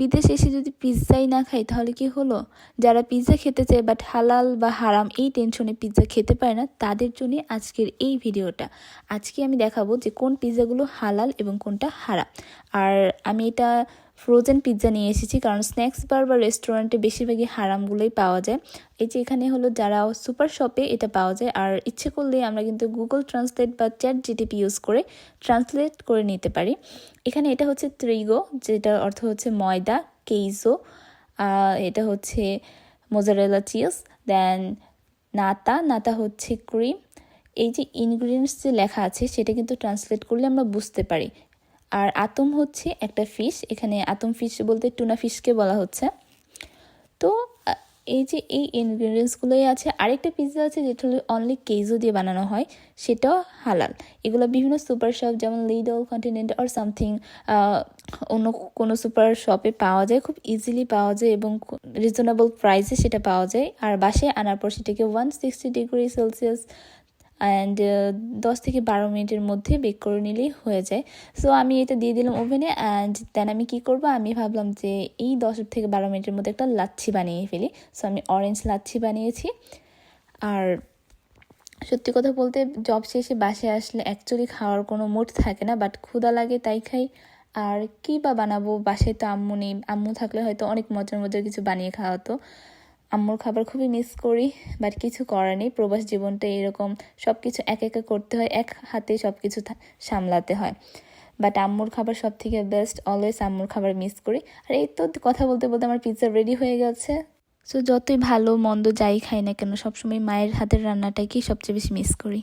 বিদেশে এসে যদি পিৎজাই না খাই তাহলে কি হলো? যারা পিৎজা খেতে চায় বাট হালাল বা হারাম এই টেনশনে পিৎজা খেতে পারে না, তাদের জন্য আজকের এই ভিডিওটা। আজকে আমি দেখাবো যে কোন পিৎজাগুলো হালাল এবং কোনটা হারাম। আর আমি এটা ফ্রোজেন পিৎজা নিয়ে এসেছি, কারণ স্ন্যাক্স বার বা রেস্টুরেন্টে বেশিরভাগই হারামগুলোই পাওয়া যায়। এই যে এখানে হলো যারা সুপার শপে এটা পাওয়া যায়, আর ইচ্ছে করলে আমরা কিন্তু গুগল ট্রান্সলেট বা চ্যাট জিটিপি ইউজ করে ট্রান্সলেট করে নিতে পারি। এখানে এটা হচ্ছে ত্রিগো, যেটার অর্থ হচ্ছে ময়দা, কেইজো, এটা হচ্ছে মোজারেলা চিজ, দেন নাতা হচ্ছে ক্রিম। এই যে ইনগ্রিডিয়েন্টস যে লেখা আছে সেটা কিন্তু ট্রান্সলেট করলে আমরা বুঝতে পারি। আর আতম হচ্ছে একটা ফিশ, এখানে আতম ফিশ বলতে টুনা ফিশকে বলা হচ্ছে। তো এই যে এই ইনগ্রিডিয়েন্টসগুলোই আছে। আরেকটা পিৎজা আছে যেটা হলো অনলি কেজো দিয়ে বানানো হয়, সেটাও হালাল। এগুলো বিভিন্ন সুপার শপ যেমন লিডল, কন্টিনেন্ট আর সামথিং অন্য কোনো সুপার শপে পাওয়া যায়, খুব ইজিলি পাওয়া যায় এবং রিজনেবল প্রাইসে সেটা পাওয়া যায়। আর বাসায় আনার পর সেটাকে 160 ডিগ্রি সেলসিয়াস অ্যান্ড 10 থেকে 12 মিনিটের মধ্যে বেক করে নিলেই হয়ে যায়। সো আমি এটা দিয়ে দিলাম ওভেনে, অ্যান্ড দেন আমি কি করব, আমি ভাবলাম যে এই 10 থেকে 12 মিনিটের মধ্যে একটা লাচ্ছি বানিয়ে ফেলি। সো আমি অরেঞ্জ লাচ্ছি বানিয়েছি। আর সত্যি কথা বলতে জব শেষে বাসায় আসলে অ্যাকচুয়ালি খাওয়ার কোনো মুড থাকে না, বাট ক্ষুধা লাগে তাই খাই। আর কি বা বানাবো, বাসায় তো আম্মু নেই। আম্মু থাকলে হয়তো অনেক মজার মজার কিছু বানিয়ে খাওয়াতো। আম্মুর খাবার খুবই মিস করি, বাট কিছু করার নেই। প্রবাস জীবনটা এরকম, সব কিছু একা একা করতে হয়, এক হাতে সব কিছু সামলাতে হয়। বাট আম্মুর খাবার সব থেকে বেস্ট, অলওয়েজ আম্মুর খাবার মিস করি। আর এই তো কথা বলতে বলতে আমার পিৎজা রেডি হয়ে গেছে। সো যতই ভালো মন্দ যাই খাই না কেন, সবসময় মায়ের হাতের রান্নাটাকেই সবচেয়ে বেশি মিস করি।